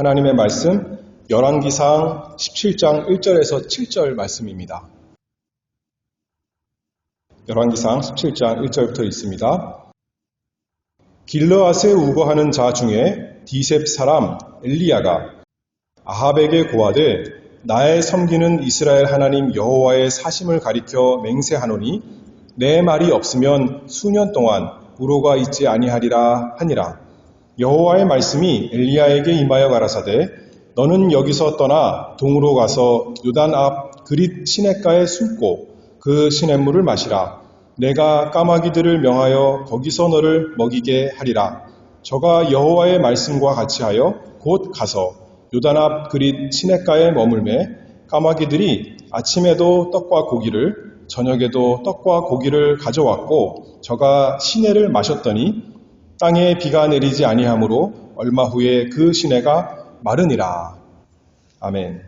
하나님의 말씀 열왕기상 17장 1절에서 7절 말씀입니다. 열왕기상 17장 1절부터 있습니다. 길르앗에 우거하는 자 중에 디셉 사람 엘리야가 아합에게 고하되 나의 섬기는 이스라엘 하나님 여호와의 사심을 가리켜 맹세하노니 내 말이 없으면 수년 동안 우로가 있지 아니하리라 하니라. 여호와의 말씀이 엘리야에게 임하여 가라사대 너는 여기서 떠나 동으로 가서 요단 앞 그릿 시냇가에 숨고 그 시냇물을 마시라. 내가 까마귀들을 명하여 거기서 너를 먹이게 하리라. 저가 여호와의 말씀과 같이 하여 곧 가서 요단 앞 그릿 시냇가에 머물매 까마귀들이 아침에도 떡과 고기를 저녁에도 떡과 고기를 가져왔고 저가 시내를 마셨더니 땅에 비가 내리지 아니하므로 얼마 후에 그 시내가 마르니라. 아멘.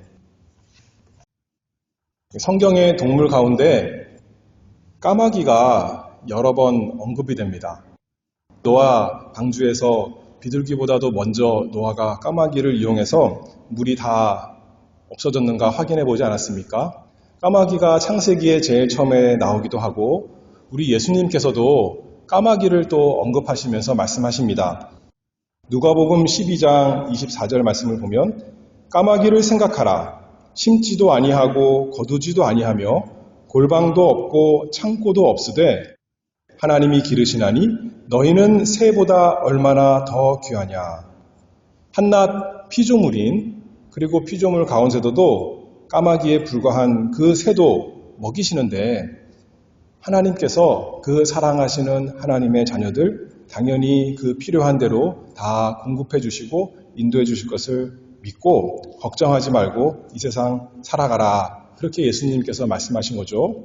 성경의 동물 가운데 까마귀가 여러 번 언급이 됩니다. 노아 방주에서 비둘기보다도 먼저 노아가 까마귀를 이용해서 물이 다 없어졌는가 확인해 보지 않았습니까? 까마귀가 창세기에 제일 처음에 나오기도 하고 우리 예수님께서도 까마귀를 또 언급하시면서 말씀하십니다. 누가복음 12장 24절 말씀을 보면 까마귀를 생각하라. 심지도 아니하고 거두지도 아니하며 골방도 없고 창고도 없으되 하나님이 기르시나니 너희는 새보다 얼마나 더 귀하냐. 한낱 피조물인 그리고 피조물 가운데서도 까마귀에 불과한 그 새도 먹이시는데 하나님께서 그 사랑하시는 하나님의 자녀들 당연히 그 필요한 대로 다 공급해 주시고 인도해 주실 것을 믿고 걱정하지 말고 이 세상 살아가라. 그렇게 예수님께서 말씀하신 거죠.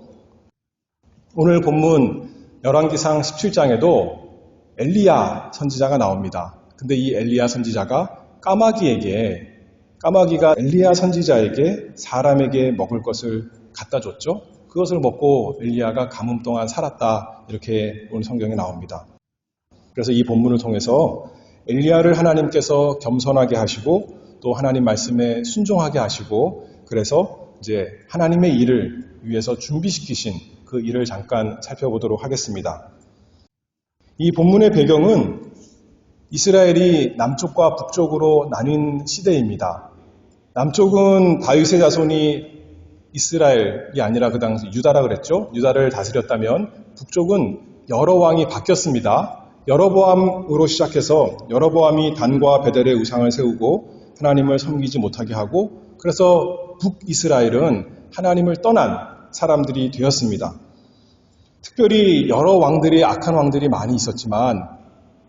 오늘 본문 열왕기상 17장에도 엘리야 선지자가 나옵니다. 근데 이 엘리야 선지자가 까마귀가 엘리야 선지자에게 사람에게 먹을 것을 갖다 줬죠. 그것을 먹고 엘리야가 가뭄 동안 살았다. 이렇게 오늘 성경에 나옵니다. 그래서 이 본문을 통해서 엘리야를 하나님께서 겸손하게 하시고 또 하나님 말씀에 순종하게 하시고 그래서 이제 하나님의 일을 위해서 준비시키신 그 일을 잠깐 살펴보도록 하겠습니다. 이 본문의 배경은 이스라엘이 남쪽과 북쪽으로 나뉜 시대입니다. 남쪽은 다윗의 자손이 이스라엘이 아니라 그 당시 유다라 그랬죠. 유다를 다스렸다면 북쪽은 여러 왕이 바뀌었습니다. 여로보암으로 시작해서 여로보암이 단과 베델의 우상을 세우고 하나님을 섬기지 못하게 하고 그래서 북이스라엘은 하나님을 떠난 사람들이 되었습니다. 특별히 여러 왕들이 악한 왕들이 많이 있었지만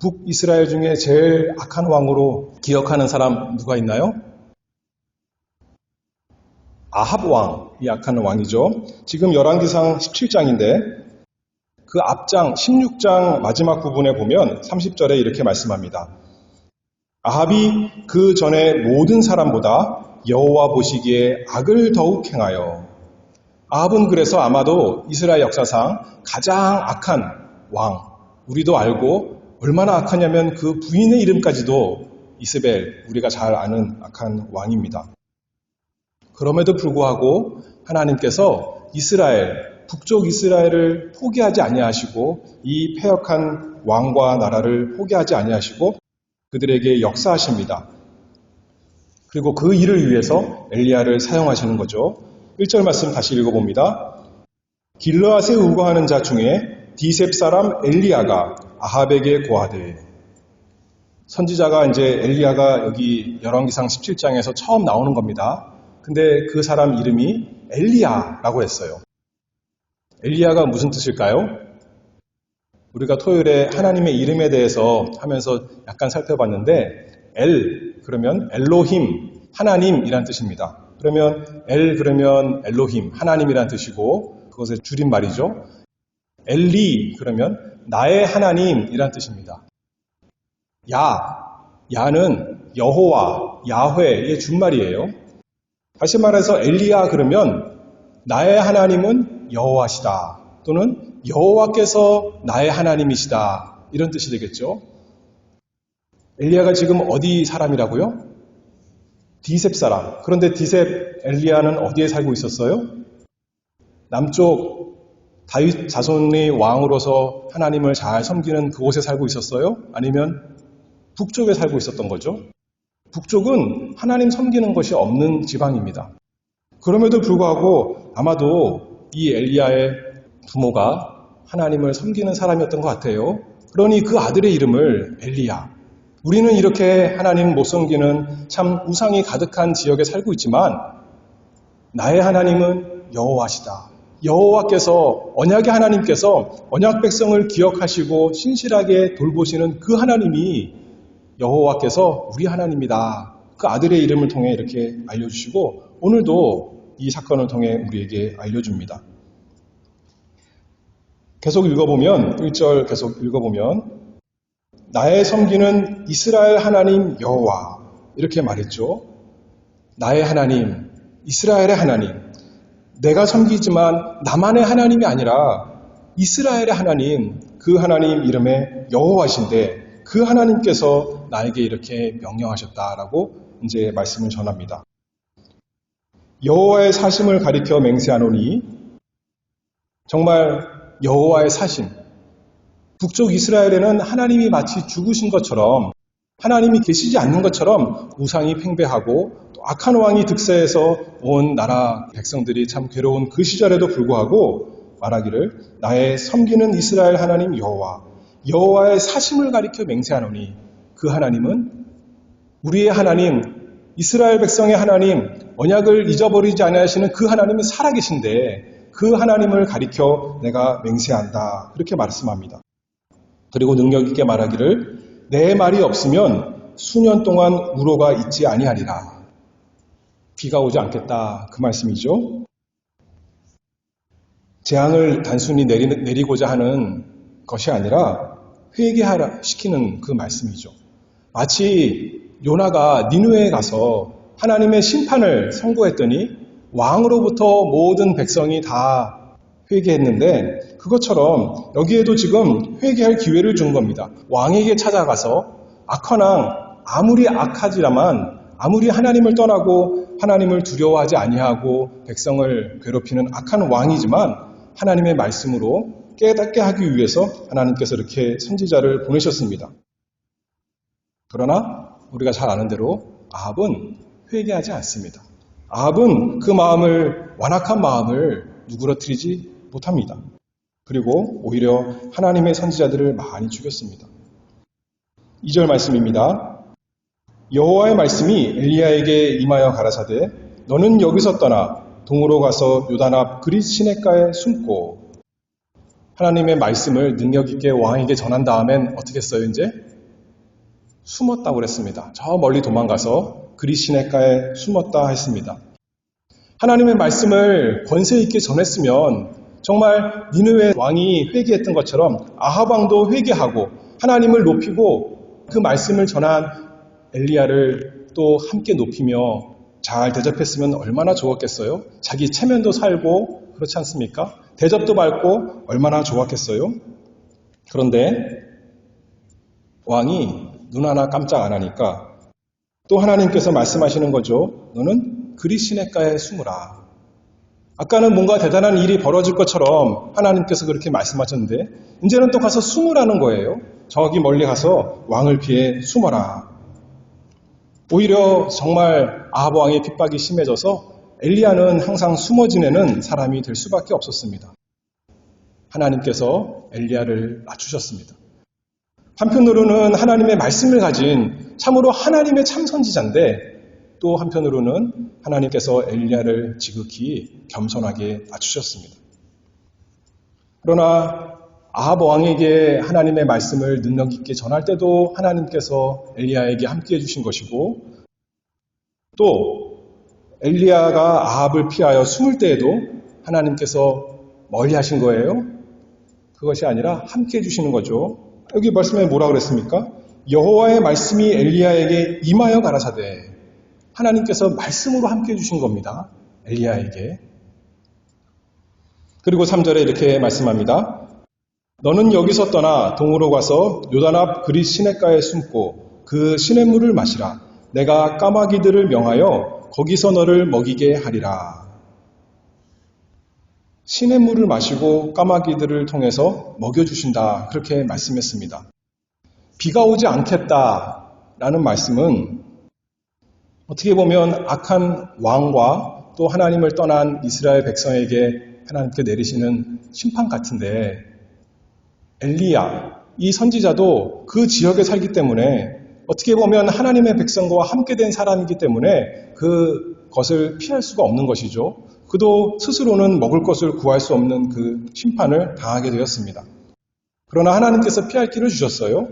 북이스라엘 중에 제일 악한 왕으로 기억하는 사람 누가 있나요? 아합 왕이 악한 왕이죠. 지금 열왕기상 17장인데 그 앞장 16장 마지막 부분에 보면 30절에 이렇게 말씀합니다. 아합이 그 전에 모든 사람보다 여호와 보시기에 악을 더욱 행하여 아합은 그래서 아마도 이스라엘 역사상 가장 악한 왕 우리도 알고 얼마나 악하냐면 그 부인의 이름까지도 이스벨 우리가 잘 아는 악한 왕입니다. 그럼에도 불구하고 하나님께서 이스라엘 북쪽 이스라엘을 포기하지 아니하시고 이 패역한 왕과 나라를 포기하지 아니하시고 그들에게 역사하십니다. 그리고 그 일을 위해서 엘리야를 사용하시는 거죠. 1절 말씀 다시 읽어봅니다. 길르앗에 우거하는 자 중에 디셉 사람 엘리야가 아합에게 고하되 선지자가 이제 엘리야가 여기 열왕기상 17장에서 처음 나오는 겁니다. 근데 그 사람 이름이 엘리야라고 했어요. 엘리야가 무슨 뜻일까요? 우리가 토요일에 하나님의 이름에 대해서 하면서 약간 살펴봤는데 그러면 엘로힘, 하나님이란 뜻입니다. 그러면 그러면 엘로힘, 하나님이란 뜻이고 그것의 줄임말이죠. 엘리 그러면 나의 하나님이란 뜻입니다. 야는 여호와, 야훼의 준말이에요. 다시 말해서 엘리야 그러면 나의 하나님은 여호와시다 또는 여호와께서 나의 하나님이시다 이런 뜻이 되겠죠. 엘리야가 지금 어디 사람이라고요? 디셉 사람. 그런데 디셉 엘리야는 어디에 살고 있었어요? 남쪽 다윗 자손의 왕으로서 하나님을 잘 섬기는 그곳에 살고 있었어요? 아니면 북쪽에 살고 있었던 거죠? 북쪽은 하나님 섬기는 것이 없는 지방입니다. 그럼에도 불구하고 아마도 이 엘리야의 부모가 하나님을 섬기는 사람이었던 것 같아요. 그러니 그 아들의 이름을 엘리야. 우리는 이렇게 하나님 못 섬기는 참 우상이 가득한 지역에 살고 있지만 나의 하나님은 여호와시다. 여호와께서 언약의 하나님께서 언약 백성을 기억하시고 신실하게 돌보시는 그 하나님이 여호와께서 우리 하나님이다. 그 아들의 이름을 통해 이렇게 알려주시고 오늘도 이 사건을 통해 우리에게 알려줍니다. 계속 읽어보면 1절 계속 읽어보면 나의 섬기는 이스라엘 하나님 여호와 이렇게 말했죠. 나의 하나님, 이스라엘의 하나님. 내가 섬기지만 나만의 하나님이 아니라 이스라엘의 하나님, 그 하나님 이름의 여호와신데 그 하나님께서 나에게 이렇게 명령하셨다라고 이제 말씀을 전합니다. 여호와의 사심을 가리켜 맹세하노니 정말 여호와의 사심. 북쪽 이스라엘에는 하나님이 마치 죽으신 것처럼 하나님이 계시지 않는 것처럼 우상이 팽배하고 또 악한 왕이 득세해서 온 나라 백성들이 참 괴로운 그 시절에도 불구하고 말하기를 나의 섬기는 이스라엘 하나님 여호와 여호와의 사심을 가리켜 맹세하노니 그 하나님은 우리의 하나님 이스라엘 백성의 하나님 언약을 잊어버리지 아니하시는 그 하나님이 살아계신데 그 하나님을 가리켜 내가 맹세한다 그렇게 말씀합니다. 그리고 능력 있게 말하기를 내 말이 없으면 수년 동안 우로가 있지 아니하리라. 비가 오지 않겠다 그 말씀이죠. 재앙을 단순히 내리고자 하는 것이 아니라 회개하라 시키는 그 말씀이죠. 마치 요나가 니느웨에 가서 하나님의 심판을 선고했더니 왕으로부터 모든 백성이 다 회개했는데 그것처럼 여기에도 지금 회개할 기회를 준 겁니다. 왕에게 찾아가서 악한 왕 아무리 악하지만 아무리 하나님을 떠나고 하나님을 두려워하지 아니하고 백성을 괴롭히는 악한 왕이지만 하나님의 말씀으로 깨닫게 하기 위해서 하나님께서 이렇게 선지자를 보내셨습니다. 그러나 우리가 잘 아는 대로 아합은 회개하지 않습니다. 아합은 그 마음을 완악한 마음을 누그러뜨리지 못합니다. 그리고 오히려 하나님의 선지자들을 많이 죽였습니다. 2절 말씀입니다. 여호와의 말씀이 엘리야에게 임하여 가라사대 너는 여기서 떠나 동으로 가서 요단 앞 그릿 시냇가에 숨고 하나님의 말씀을 능력 있게 왕에게 전한 다음엔 어떻게 했어요 이제? 숨었다고 그랬습니다. 저 멀리 도망가서 그릿 시냇가에 숨었다 했습니다. 하나님의 말씀을 권세 있게 전했으면 정말 니느웨 왕이 회개했던 것처럼 아합 왕도 회개하고 하나님을 높이고 그 말씀을 전한 엘리야를 또 함께 높이며 잘 대접했으면 얼마나 좋았겠어요? 자기 체면도 살고 그렇지 않습니까? 대접도 받고 얼마나 좋았겠어요? 그런데 왕이 눈 하나 깜짝 안 하니까 또 하나님께서 말씀하시는 거죠. 너는 그릿 시냇가에 숨으라. 아까는 뭔가 대단한 일이 벌어질 것처럼 하나님께서 그렇게 말씀하셨는데 이제는 또 가서 숨으라는 거예요. 저기 멀리 가서 왕을 피해 숨어라. 오히려 정말 아합 왕의 핍박이 심해져서 엘리야는 항상 숨어 지내는 사람이 될 수밖에 없었습니다. 하나님께서 엘리야를 낮추셨습니다. 한편으로는 하나님의 말씀을 가진 참으로 하나님의 참 선지자인데 또 한편으로는 하나님께서 엘리야를 지극히 겸손하게 낮추셨습니다. 그러나 아합 왕에게 하나님의 말씀을 능력 있게 전할 때도 하나님께서 엘리야에게 함께 해주신 것이고 또 엘리야가 아합을 피하여 숨을 때에도 하나님께서 멀리 하신 거예요. 그것이 아니라 함께 해주시는 거죠. 여기 말씀에 뭐라 그랬습니까? 여호와의 말씀이 엘리야에게 임하여 가라사대 하나님께서 말씀으로 함께 해주신 겁니다. 엘리야에게. 그리고 3절에 이렇게 말씀합니다. 너는 여기서 떠나 동으로 가서 요단 앞 그릿 시냇가에 숨고 그 시냇물을 마시라. 내가 까마귀들을 명하여 거기서 너를 먹이게 하리라. 시냇물을 마시고 까마귀들을 통해서 먹여주신다. 그렇게 말씀했습니다. 비가 오지 않겠다라는 말씀은 어떻게 보면 악한 왕과 또 하나님을 떠난 이스라엘 백성에게 하나님께 내리시는 심판 같은데, 엘리야, 이 선지자도 그 지역에 살기 때문에 어떻게 보면 하나님의 백성과 함께 된 사람이기 때문에 그것을 피할 수가 없는 것이죠. 그도 스스로는 먹을 것을 구할 수 없는 그 심판을 당하게 되었습니다. 그러나 하나님께서 피할 길을 주셨어요.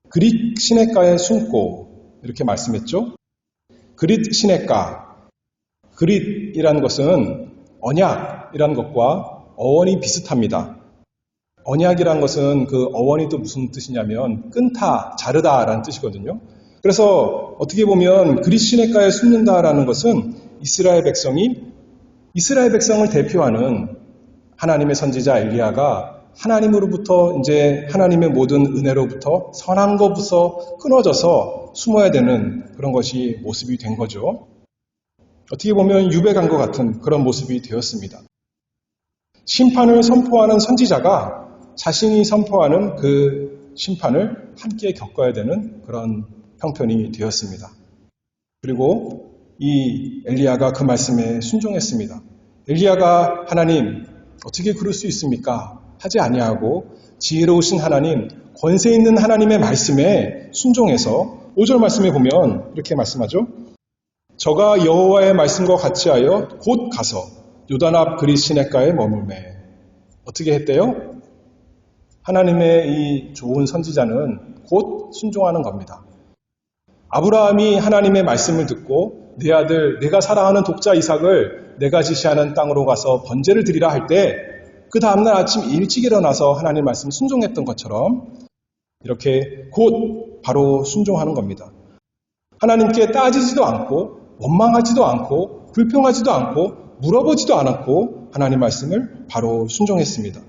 그릿 시냇가에 숨고 이렇게 말씀했죠. 그릿 시냇가, 그릿이라는 것은 언약이라는 것과 어원이 비슷합니다. 언약이라는 것은 그 어원이 또 무슨 뜻이냐면 끊다, 자르다라는 뜻이거든요. 그래서 어떻게 보면 그릿 시냇가에 숨는다라는 것은 이스라엘 백성을 대표하는 하나님의 선지자 엘리야가 하나님으로부터 이제 하나님의 모든 은혜로부터 선한 것부터 끊어져서 숨어야 되는 그런 것이 모습이 된 거죠. 어떻게 보면 유배간 것 같은 그런 모습이 되었습니다. 심판을 선포하는 선지자가 자신이 선포하는 그 심판을 함께 겪어야 되는 그런 형편이 되었습니다. 그리고 이 엘리야가 그 말씀에 순종했습니다. 엘리야가 하나님 어떻게 그럴 수 있습니까? 하지 아니하고 지혜로우신 하나님, 권세 있는 하나님의 말씀에 순종해서 5절 말씀에 보면 이렇게 말씀하죠. 저가 여호와의 말씀과 같이 하여 곧 가서 요단 앞 그릿 시냇가에 머물매. 어떻게 했대요? 하나님의 이 좋은 선지자는 곧 순종하는 겁니다. 아브라함이 하나님의 말씀을 듣고 내 아들, 내가 사랑하는 독자 이삭을 내가 지시하는 땅으로 가서 번제를 드리라 할 때 그 다음날 아침 일찍 일어나서 하나님 말씀 순종했던 것처럼 이렇게 곧 바로 순종하는 겁니다. 하나님께 따지지도 않고 원망하지도 않고 불평하지도 않고 물어보지도 않았고 하나님 말씀을 바로 순종했습니다.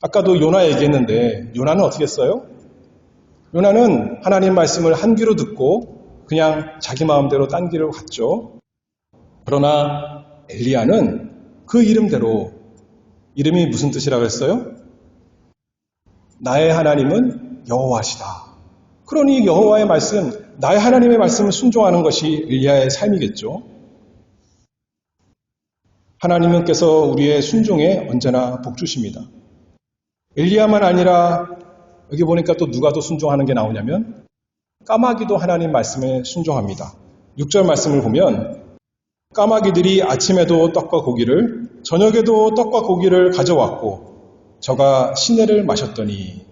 아까도 요나 얘기했는데 요나는 어떻게 했어요? 요나는 하나님 말씀을 한 귀로 듣고 그냥 자기 마음대로 딴 길로 갔죠. 그러나 엘리야는 그 이름대로, 이름이 무슨 뜻이라고 했어요? 나의 하나님은 여호와시다. 그러니 여호와의 말씀, 나의 하나님의 말씀을 순종하는 것이 엘리야의 삶이겠죠. 하나님께서 우리의 순종에 언제나 복 주십니다. 엘리야만 아니라 여기 보니까 또 누가 더 순종하는 게 나오냐면 까마귀도 하나님 말씀에 순종합니다. 6절 말씀을 보면 까마귀들이 아침에도 떡과 고기를 저녁에도 떡과 고기를 가져왔고 저가 시내를 마셨더니,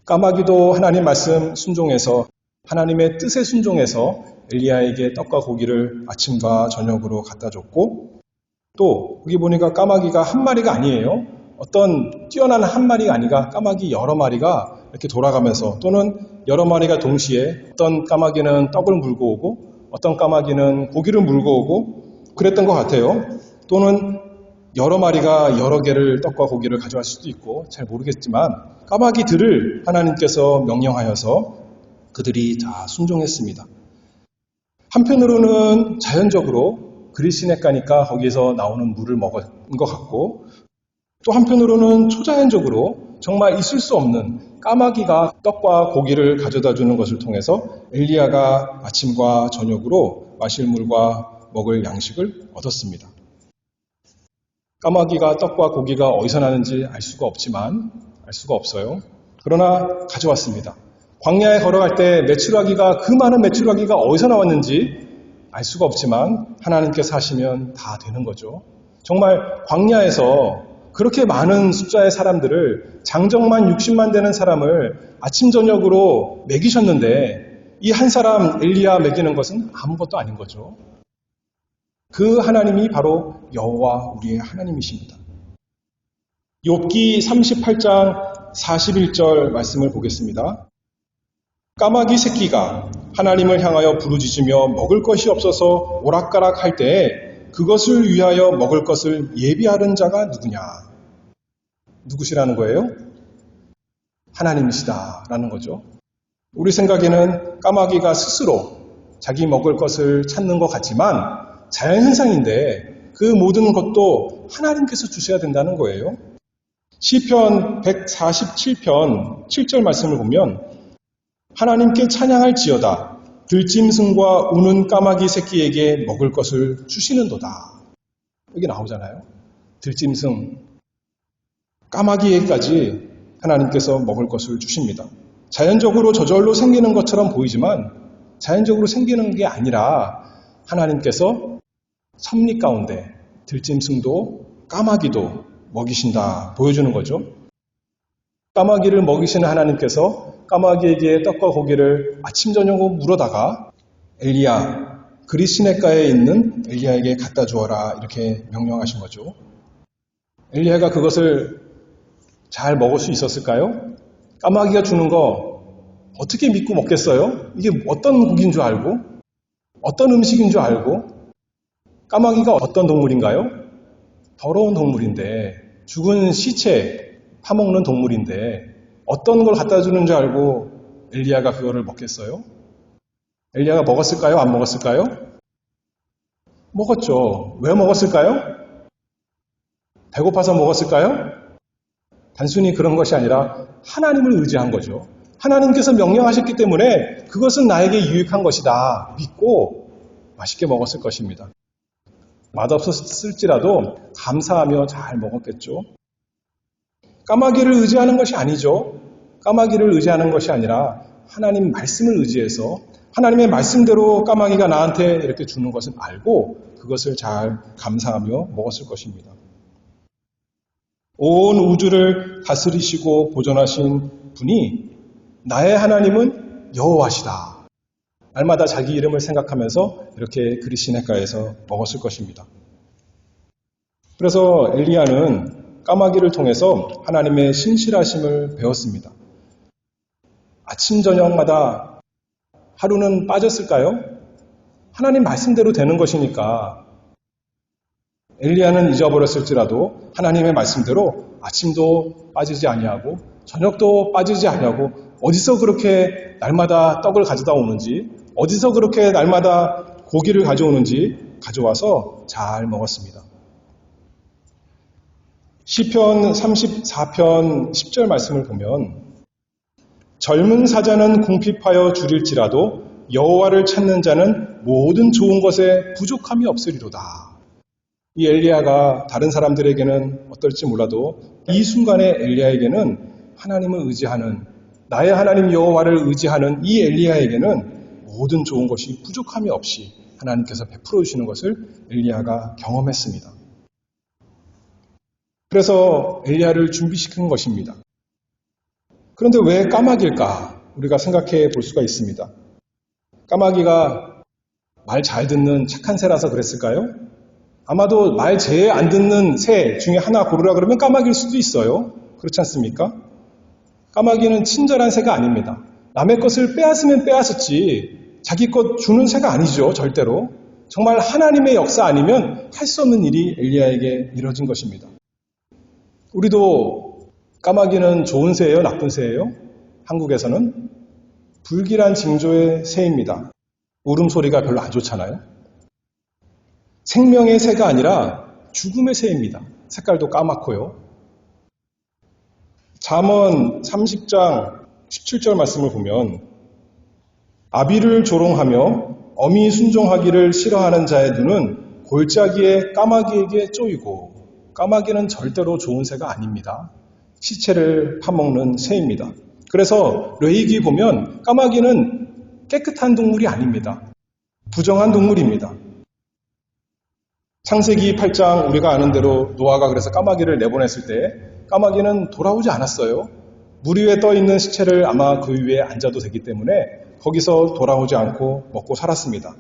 까마귀도 하나님 말씀 순종해서 하나님의 뜻에 순종해서 엘리야에게 떡과 고기를 아침과 저녁으로 갖다 줬고, 또 여기 보니까 까마귀가 한 마리가 아니에요. 어떤 뛰어난 한 마리가 아니라 까마귀 여러 마리가 이렇게 돌아가면서, 또는 여러 마리가 동시에 어떤 까마귀는 떡을 물고 오고 어떤 까마귀는 고기를 물고 오고 그랬던 것 같아요. 또는 여러 마리가 여러 개를 떡과 고기를 가져갈 수도 있고 잘 모르겠지만 까마귀들을 하나님께서 명령하여서 그들이 다 순종했습니다. 한편으로는 자연적으로 그릿 시냇가니까 거기에서 나오는 물을 먹은 것 같고, 또 한편으로는 초자연적으로 정말 있을 수 없는 까마귀가 떡과 고기를 가져다 주는 것을 통해서 엘리야가 아침과 저녁으로 마실 물과 먹을 양식을 얻었습니다. 까마귀가 떡과 고기가 어디서 나는지 알 수가 없어요. 그러나 가져왔습니다. 광야에 걸어갈 때 메추라기가, 그 많은 메추라기가 어디서 나왔는지 알 수가 없지만 하나님께서 하시면 다 되는 거죠. 정말 광야에서 그렇게 많은 숫자의 사람들을, 장정만 60만 되는 사람을 아침 저녁으로 먹이셨는데 이 한 사람 엘리야 먹이는 것은 아무것도 아닌 거죠. 그 하나님이 바로 여호와 우리의 하나님이십니다. 욥기 38장 41절 말씀을 보겠습니다. 까마귀 새끼가 하나님을 향하여 부르짖으며 먹을 것이 없어서 오락가락 할 때에 그것을 위하여 먹을 것을 예비하는 자가 누구냐? 누구시라는 거예요? 하나님이시다라는 거죠. 우리 생각에는 까마귀가 스스로 자기 먹을 것을 찾는 것 같지만 자연현상인데 그 모든 것도 하나님께서 주셔야 된다는 거예요. 시편 147편 7절 말씀을 보면 하나님께 찬양할지어다 들짐승과 우는 까마귀 새끼에게 먹을 것을 주시는도다. 여기 나오잖아요. 들짐승, 까마귀에게까지 하나님께서 먹을 것을 주십니다. 자연적으로 저절로 생기는 것처럼 보이지만 자연적으로 생기는 게 아니라 하나님께서 섭리 가운데 들짐승도 까마귀도 먹이신다 보여주는 거죠. 까마귀를 먹이시는 하나님께서 까마귀에게 떡과 고기를 아침 저녁으로 물어다가 엘리야, 그리시네가에 있는 엘리야에게 갖다 주어라 이렇게 명령하신 거죠. 엘리야가 그것을 잘 먹을 수 있었을까요? 까마귀가 주는 거 어떻게 믿고 먹겠어요? 이게 어떤 고기인 줄 알고 어떤 음식인 줄 알고 까마귀가 어떤 동물인가요? 더러운 동물인데 죽은 시체 파먹는 동물인데 어떤 걸 갖다 주는 줄 알고 엘리야가 그거를 먹겠어요? 엘리야가 먹었을까요? 안 먹었을까요? 먹었죠. 왜 먹었을까요? 배고파서 먹었을까요? 단순히 그런 것이 아니라 하나님을 의지한 거죠. 하나님께서 명령하셨기 때문에 그것은 나에게 유익한 것이다 믿고 맛있게 먹었을 것입니다. 맛없었을지라도 감사하며 잘 먹었겠죠. 까마귀를 의지하는 것이 아니죠. 까마귀를 의지하는 것이 아니라 하나님 말씀을 의지해서 하나님의 말씀대로 까마귀가 나한테 이렇게 주는 것을 알고 그것을 잘 감사하며 먹었을 것입니다. 온 우주를 다스리시고 보존하신 분이 나의 하나님은 여호와시다. 날마다 자기 이름을 생각하면서 이렇게 그리시네가에서 먹었을 것입니다. 그래서 엘리야는 까마귀를 통해서 하나님의 신실하심을 배웠습니다. 아침 저녁마다 하루는 빠졌을까요? 하나님 말씀대로 되는 것이니까 엘리야는 잊어버렸을지라도 하나님의 말씀대로 아침도 빠지지 아니하고 저녁도 빠지지 아니하고 어디서 그렇게 날마다 떡을 가져다 오는지 어디서 그렇게 날마다 고기를 가져오는지 가져와서 잘 먹었습니다. 시편 34편 10절 말씀을 보면 젊은 사자는 궁핍하여 줄일지라도 여호와를 찾는 자는 모든 좋은 것에 부족함이 없으리로다. 이 엘리야가 다른 사람들에게는 어떨지 몰라도 이 순간에 엘리야에게는 하나님을 의지하는 나의 하나님 여호와를 의지하는 이 엘리야에게는 모든 좋은 것이 부족함이 없이 하나님께서 베풀어 주시는 것을 엘리야가 경험했습니다. 그래서 엘리야를 준비시킨 것입니다. 그런데 왜 까마귀일까? 우리가 생각해 볼 수가 있습니다. 까마귀가 말 잘 듣는 착한 새라서 그랬을까요? 아마도 말 제일 안 듣는 새 중에 하나 고르라 그러면 까마귀일 수도 있어요. 그렇지 않습니까? 까마귀는 친절한 새가 아닙니다. 남의 것을 빼앗으면 빼앗았지 자기 것 주는 새가 아니죠. 절대로. 정말 하나님의 역사 아니면 할 수 없는 일이 엘리야에게 이뤄진 것입니다. 우리도 까마귀는 좋은 새예요? 나쁜 새예요? 한국에서는 불길한 징조의 새입니다. 울음소리가 별로 안 좋잖아요. 생명의 새가 아니라 죽음의 새입니다. 색깔도 까맣고요. 잠언 30장 17절 말씀을 보면 아비를 조롱하며 어미 순종하기를 싫어하는 자의 눈은 골짜기에 까마귀에게 쪼이고 까마귀는 절대로 좋은 새가 아닙니다. 시체를 파먹는 새입니다. 그래서 레위기 보면 까마귀는 깨끗한 동물이 아닙니다. 부정한 동물입니다. 창세기 8장 우리가 아는 대로 노아가 그래서 까마귀를 내보냈을 때 까마귀는 돌아오지 않았어요. 물 위에 떠 있는 시체를 아마 그 위에 앉아도 되기 때문에 거기서 돌아오지 않고 먹고 살았습니다.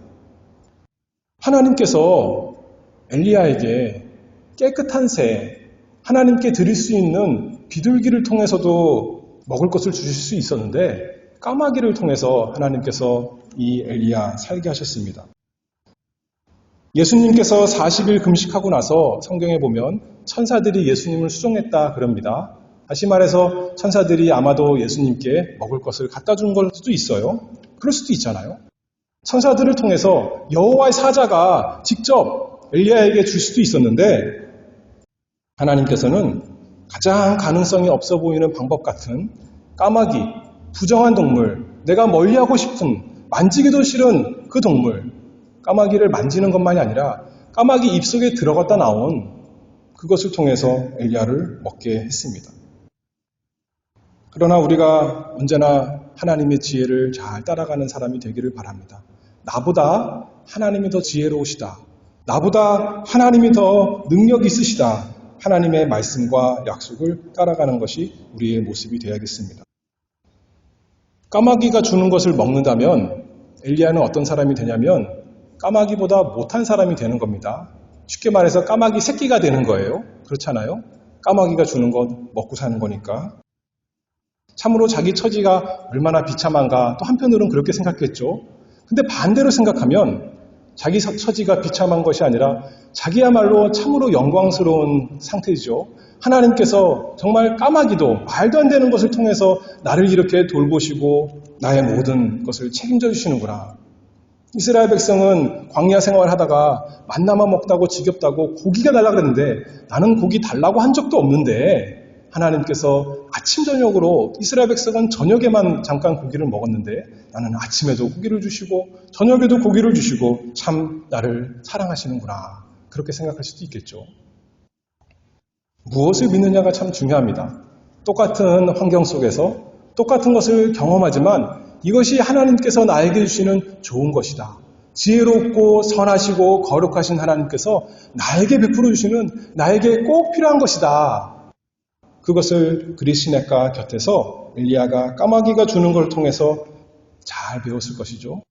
하나님께서 엘리야에게 깨끗한 새, 하나님께 드릴 수 있는 비둘기를 통해서도 먹을 것을 주실 수 있었는데 까마귀를 통해서 하나님께서 이 엘리야 살게 하셨습니다. 예수님께서 40일 금식하고 나서 성경에 보면 천사들이 예수님을 수종했다 그럽니다. 다시 말해서 천사들이 아마도 예수님께 먹을 것을 갖다 준 걸 수도 있어요. 그럴 수도 있잖아요. 천사들을 통해서 여호와의 사자가 직접 엘리야에게 줄 수도 있었는데 하나님께서는 가장 가능성이 없어 보이는 방법 같은 까마귀, 부정한 동물, 내가 멀리하고 싶은, 만지기도 싫은 그 동물, 까마귀를 만지는 것만이 아니라 까마귀 입속에 들어갔다 나온 그것을 통해서 엘리야를 먹게 했습니다. 그러나 우리가 언제나 하나님의 지혜를 잘 따라가는 사람이 되기를 바랍니다. 나보다 하나님이 더 지혜로우시다. 나보다 하나님이 더 능력 있으시다. 하나님의 말씀과 약속을 따라가는 것이 우리의 모습이 되어야겠습니다. 까마귀가 주는 것을 먹는다면 엘리야는 어떤 사람이 되냐면 까마귀보다 못한 사람이 되는 겁니다. 쉽게 말해서 까마귀 새끼가 되는 거예요. 그렇잖아요? 까마귀가 주는 것 먹고 사는 거니까. 참으로 자기 처지가 얼마나 비참한가 또 한편으로는 그렇게 생각했죠. 근데 반대로 생각하면 자기 처지가 비참한 것이 아니라 자기야말로 참으로 영광스러운 상태죠. 하나님께서 정말 까마귀도 말도 안 되는 것을 통해서 나를 이렇게 돌보시고 나의 모든 것을 책임져 주시는구나. 이스라엘 백성은 광야 생활하다가 만나만 먹다고 지겹다고 고기가 달라고 그랬는데 나는 고기 달라고 한 적도 없는데 하나님께서 아침 저녁으로 이스라엘 백성은 저녁에만 잠깐 고기를 먹었는데 나는 아침에도 고기를 주시고 저녁에도 고기를 주시고 참 나를 사랑하시는구나. 그렇게 생각할 수도 있겠죠. 무엇을 믿느냐가 참 중요합니다. 똑같은 환경 속에서 똑같은 것을 경험하지만 이것이 하나님께서 나에게 주시는 좋은 것이다. 지혜롭고 선하시고 거룩하신 하나님께서 나에게 베풀어 주시는 나에게 꼭 필요한 것이다. 그것을 그리시네가 곁에서 엘리야가 까마귀가 주는 걸 통해서 잘 배웠을 것이죠.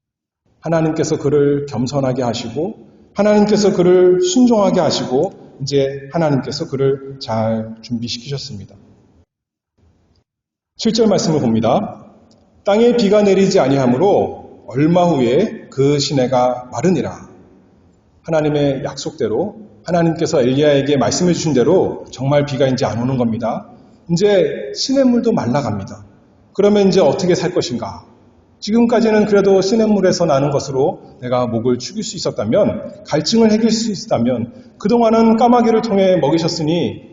하나님께서 그를 겸손하게 하시고 하나님께서 그를 순종하게 하시고 이제 하나님께서 그를 잘 준비시키셨습니다. 7절 말씀을 봅니다. 땅에 비가 내리지 아니하므로 얼마 후에 그 시내가 마르니라. 하나님의 약속대로 하나님께서 엘리야에게 말씀해 주신 대로 정말 비가 이제 안 오는 겁니다. 이제 시냇물도 말라갑니다. 그러면 이제 어떻게 살 것인가? 지금까지는 그래도 시냇물에서 나는 것으로 내가 목을 축일 수 있었다면, 갈증을 해결할 수 있었다면, 그동안은 까마귀를 통해 먹이셨으니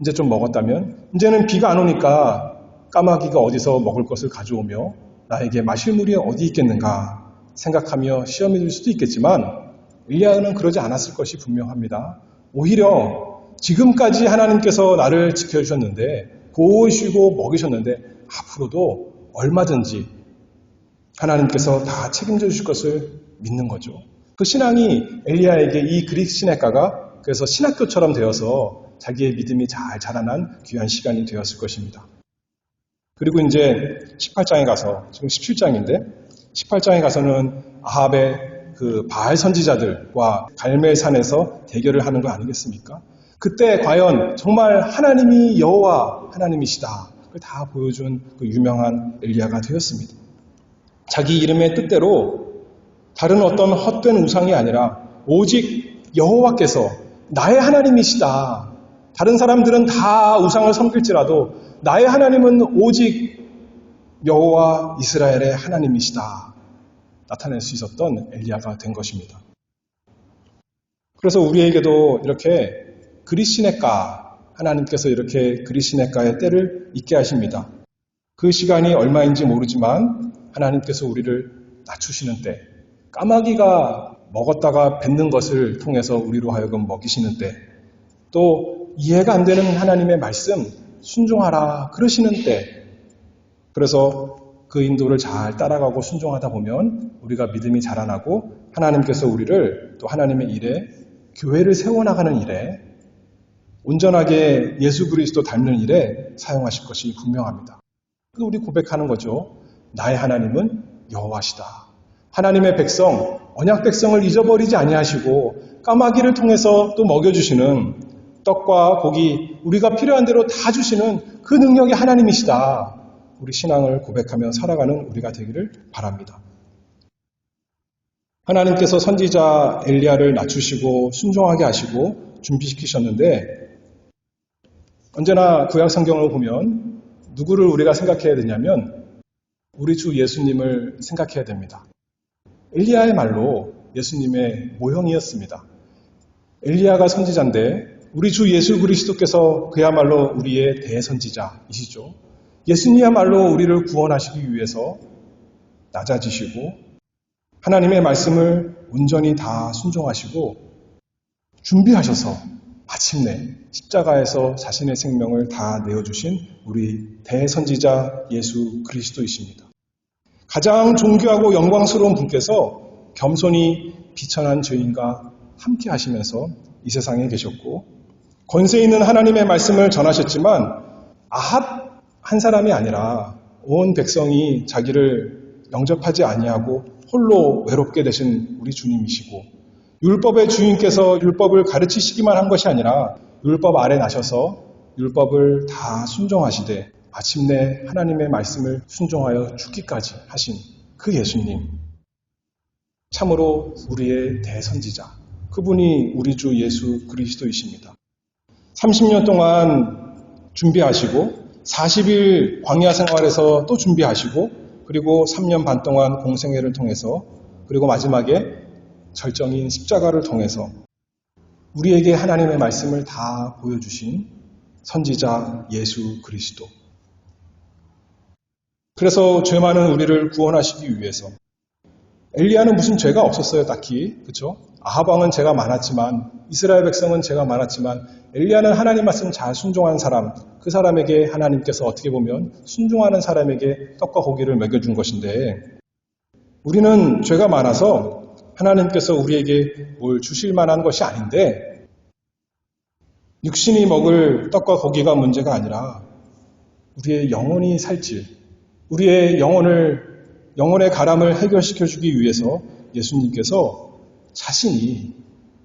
이제 좀 먹었다면, 이제는 비가 안 오니까 까마귀가 어디서 먹을 것을 가져오며 나에게 마실 물이 어디 있겠는가 생각하며 시험이 들 수도 있겠지만 엘리야는 그러지 않았을 것이 분명합니다. 오히려 지금까지 하나님께서 나를 지켜주셨는데 보호해주시고 먹이셨는데 앞으로도 얼마든지 하나님께서 다 책임져 주실 것을 믿는 거죠. 그 신앙이 엘리야에게 이 그릭 시내가가 그래서 신학교처럼 되어서 자기의 믿음이 잘 자라난 귀한 시간이 되었을 것입니다. 그리고 이제 18장에 가서 지금 17장인데 18장에 가서는 아합의 그 바알 선지자들과 갈멜산에서 대결을 하는 거 아니겠습니까? 그때 과연 정말 하나님이 여호와 하나님이시다. 그걸 다 보여준 그 유명한 엘리야가 되었습니다. 자기 이름의 뜻대로 다른 어떤 헛된 우상이 아니라 오직 여호와께서 나의 하나님이시다. 다른 사람들은 다 우상을 섬길지라도 나의 하나님은 오직 여호와 이스라엘의 하나님이시다. 나타낼 수 있었던 엘리야가 된 것입니다. 그래서 우리에게도 이렇게 그리시네가 하나님께서 이렇게 그리시네가의 때를 있게 하십니다. 그 시간이 얼마인지 모르지만 하나님께서 우리를 낮추시는 때, 까마귀가 먹었다가 뱉는 것을 통해서 우리로 하여금 먹이시는 때, 또 이해가 안 되는 하나님의 말씀 순종하라 그러시는 때, 그래서 그 인도를 잘 따라가고 순종하다 보면 우리가 믿음이 자라나고 하나님께서 우리를 또 하나님의 일에, 교회를 세워나가는 일에, 온전하게 예수 그리스도 닮는 일에 사용하실 것이 분명합니다. 우리 고백하는 거죠. 나의 하나님은 여호와시다. 하나님의 백성, 언약 백성을 잊어버리지 아니하시고 까마귀를 통해서 또 먹여주시는 떡과 고기, 우리가 필요한 대로 다 주시는 그 능력이 하나님이시다. 우리 신앙을 고백하며 살아가는 우리가 되기를 바랍니다. 하나님께서 선지자 엘리야를 낮추시고 순종하게 하시고 준비시키셨는데 언제나 구약 성경을 보면 누구를 우리가 생각해야 되냐면 우리 주 예수님을 생각해야 됩니다. 엘리야의 말로 예수님의 모형이었습니다. 엘리야가 선지자인데 우리 주 예수 그리스도께서 그야말로 우리의 대선지자이시죠. 예수님이야말로 우리를 구원하시기 위해서 낮아지시고 하나님의 말씀을 온전히 다 순종하시고 준비하셔서 마침내 십자가에서 자신의 생명을 다 내어주신 우리 대선지자 예수 그리스도이십니다. 가장 존귀하고 영광스러운 분께서 겸손히 비천한 죄인과 함께 하시면서 이 세상에 계셨고 권세 있는 하나님의 말씀을 전하셨지만 아합 한 사람이 아니라 온 백성이 자기를 영접하지 아니하고 홀로 외롭게 되신 우리 주님이시고 율법의 주인께서 율법을 가르치시기만 한 것이 아니라 율법 아래 나셔서 율법을 다 순종하시되 마침내 하나님의 말씀을 순종하여 죽기까지 하신 그 예수님, 참으로 우리의 대선지자, 그분이 우리 주 예수 그리스도이십니다. 30년 동안 준비하시고 40일 광야 생활에서 또 준비하시고 그리고 3년 반 동안 공생애를 통해서 그리고 마지막에 절정인 십자가를 통해서 우리에게 하나님의 말씀을 다 보여주신 선지자 예수 그리스도. 그래서 죄 많은 우리를 구원하시기 위해서 엘리야는 무슨 죄가 없었어요, 딱히. 그렇죠? 아합 왕은 죄가 많았지만 이스라엘 백성은 죄가 많았지만 엘리야는 하나님 말씀 잘 순종하는 사람, 그 사람에게 하나님께서 어떻게 보면 순종하는 사람에게 떡과 고기를 먹여준 것인데 우리는 죄가 많아서 하나님께서 우리에게 뭘 주실 만한 것이 아닌데 육신이 먹을 떡과 고기가 문제가 아니라 우리의 영혼이 살질, 우리의 영혼의 가람을 해결시켜 주기 위해서 예수님께서 자신이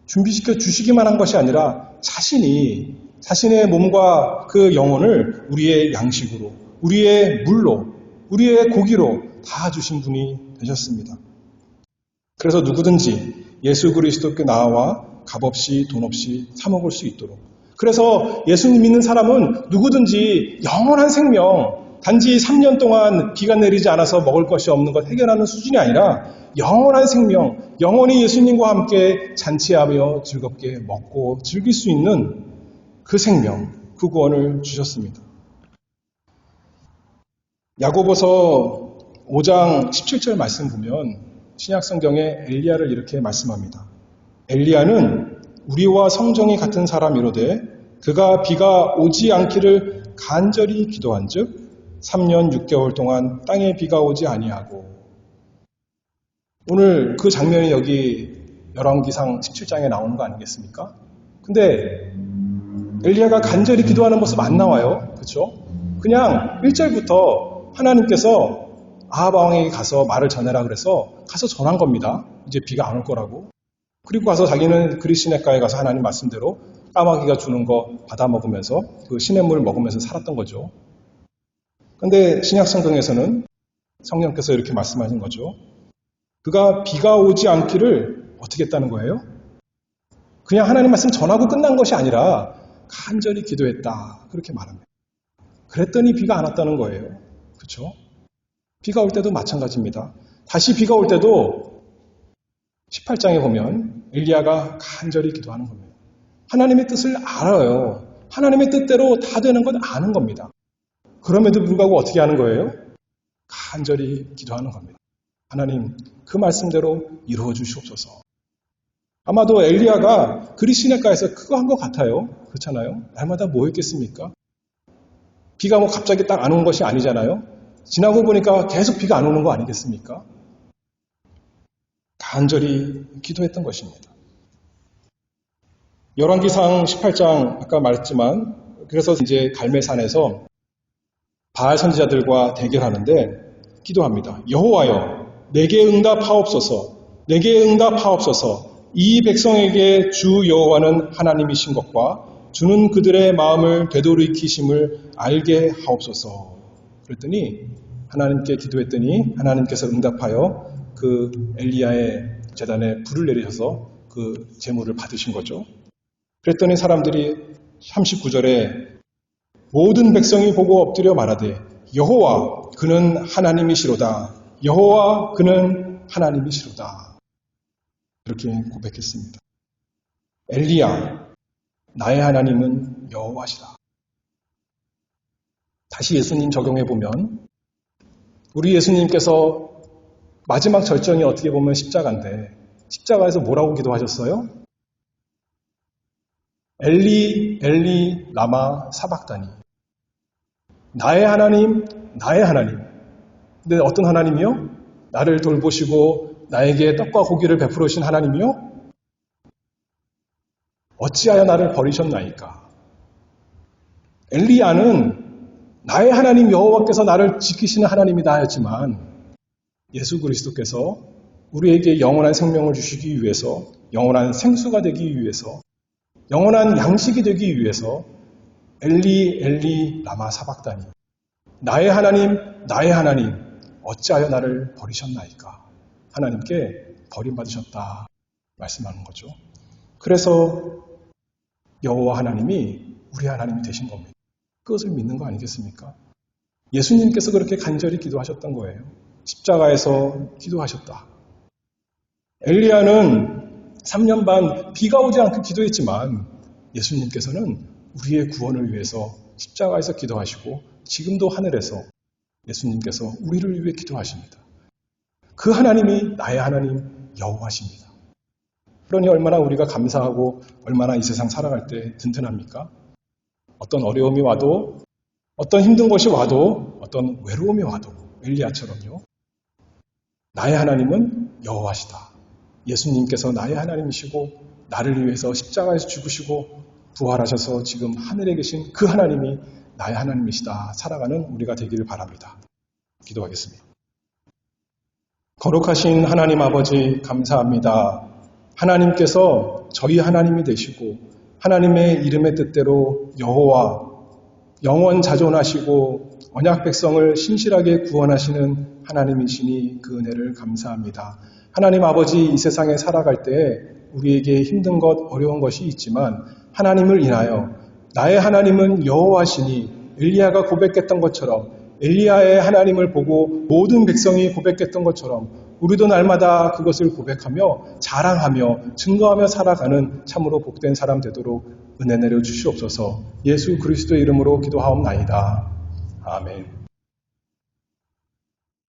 준비시켜 주시기만 한 것이 아니라 자신의 몸과 그 영혼을 우리의 양식으로, 우리의 물로, 우리의 고기로 다 주신 분이 되셨습니다. 그래서 누구든지 예수 그리스도께 나와 값없이 돈 없이 사 먹을 수 있도록. 그래서 예수님 믿는 사람은 누구든지 영원한 생명, 단지 3년 동안 비가 내리지 않아서 먹을 것이 없는 것 해결하는 수준이 아니라 영원한 생명, 영원히 예수님과 함께 잔치하며 즐겁게 먹고 즐길 수 있는 그 생명, 그 구원을 주셨습니다. 야고보서 5장 17절 말씀 보면 신약 성경에 엘리야를 이렇게 말씀합니다. 엘리야는 우리와 성정이 같은 사람이로되 그가 비가 오지 않기를 간절히 기도한즉 3년 6개월 동안 땅에 비가 오지 아니하고. 오늘 그 장면이 여기 열왕기상 17장에 나오는 거 아니겠습니까? 근데 엘리야가 간절히 기도하는 모습 안 나와요. 그렇죠? 그냥 1절부터 하나님께서 아합 왕에게 가서 말을 전해라 그래서 가서 전한 겁니다. 이제 비가 안 올 거라고. 그리고 가서 자기는 그리시네가에 가서 하나님 말씀대로 까마귀가 주는 거 받아 먹으면서 그 시냇물을 먹으면서 살았던 거죠. 그런데 신약 성경에서는 성령께서 이렇게 말씀하신 거죠. 그가 비가 오지 않기를 어떻게 했다는 거예요? 그냥 하나님 말씀 전하고 끝난 것이 아니라 간절히 기도했다. 그렇게 말합니다. 그랬더니 비가 안 왔다는 거예요. 그렇죠? 비가 올 때도 마찬가지입니다. 다시 비가 올 때도 18장에 보면 엘리야가 간절히 기도하는 겁니다. 하나님의 뜻을 알아요. 하나님의 뜻대로 다 되는 건 아는 겁니다. 그럼에도 불구하고 어떻게 하는 거예요? 간절히 기도하는 겁니다. 하나님, 그 말씀대로 이루어 주시옵소서. 아마도 엘리야가 그리시네가에서 그거 한 것 같아요. 그렇잖아요? 날마다 뭐 했겠습니까? 비가 뭐 갑자기 딱 안 온 것이 아니잖아요. 지나고 보니까 계속 비가 안 오는 거 아니겠습니까? 간절히 기도했던 것입니다. 열왕기상 18장 아까 말했지만 그래서 이제 갈멜산에서 바알 선지자들과 대결하는데 기도합니다. 여호와여, 내게 응답하옵소서. 내게 응답하옵소서. 이 백성에게 주 여호와는 하나님이신 것과 주는 그들의 마음을 되돌이키심을 알게 하옵소서. 그랬더니 하나님께 기도했더니 하나님께서 응답하여 그 엘리야의 제단에 불을 내리셔서 그 제물을 받으신 거죠. 그랬더니 사람들이 39절에 모든 백성이 보고 엎드려 말하되 여호와 그는 하나님이시로다. 여호와 그는 하나님이시로다. 이렇게 고백했습니다. 엘리야, 나의 하나님은 여호와시라. 다시 예수님 적용해 보면 우리 예수님께서 마지막 절정이 어떻게 보면 십자가인데 십자가에서 뭐라고 기도하셨어요? 엘리 엘리 라마 사박다니. 나의 하나님, 나의 하나님. 근데 어떤 하나님이요? 나를 돌보시고 나에게 떡과 고기를 베풀어 주신 하나님이요? 어찌하여 나를 버리셨나이까? 엘리야는 나의 하나님 여호와께서 나를 지키시는 하나님이다 하였지만 예수 그리스도께서 우리에게 영원한 생명을 주시기 위해서, 영원한 생수가 되기 위해서, 영원한 양식이 되기 위해서 엘리 엘리 라마 사박다니. 나의 하나님, 나의 하나님, 어찌하여 나를 버리셨나이까? 하나님께 버림받으셨다 말씀하는 거죠. 그래서 여호와 하나님이 우리 하나님이 되신 겁니다. 그것을 믿는 거 아니겠습니까? 예수님께서 그렇게 간절히 기도하셨던 거예요. 십자가에서 기도하셨다. 엘리야는 3년 반 비가 오지 않고 기도했지만 예수님께서는 우리의 구원을 위해서 십자가에서 기도하시고 지금도 하늘에서 예수님께서 우리를 위해 기도하십니다. 그 하나님이 나의 하나님 여호와십니다. 그러니 얼마나 우리가 감사하고 얼마나 이 세상 살아갈 때 든든합니까? 어떤 어려움이 와도 어떤 힘든 것이 와도 어떤 외로움이 와도 엘리야처럼요. 나의 하나님은 여호와시다. 예수님께서 나의 하나님이시고 나를 위해서 십자가에서 죽으시고 부활하셔서 지금 하늘에 계신 그 하나님이 나의 하나님이시다. 살아가는 우리가 되기를 바랍니다. 기도하겠습니다. 거룩하신 하나님 아버지 감사합니다. 하나님께서 저희 하나님이 되시고 하나님의 이름의 뜻대로 여호와 영원 자존하시고 언약 백성을 신실하게 구원하시는 하나님이시니 그 은혜를 감사합니다. 하나님 아버지 이 세상에 살아갈 때 우리에게 힘든 것 어려운 것이 있지만 하나님을 인하여 나의 하나님은 여호와시니 엘리야가 고백했던 것처럼 엘리야의 하나님을 보고 모든 백성이 고백했던 것처럼 우리도 날마다 그것을 고백하며 자랑하며 증거하며 살아가는 참으로 복된 사람 되도록 은혜 내려 주시옵소서. 예수 그리스도의 이름으로 기도하옵나이다. 아멘.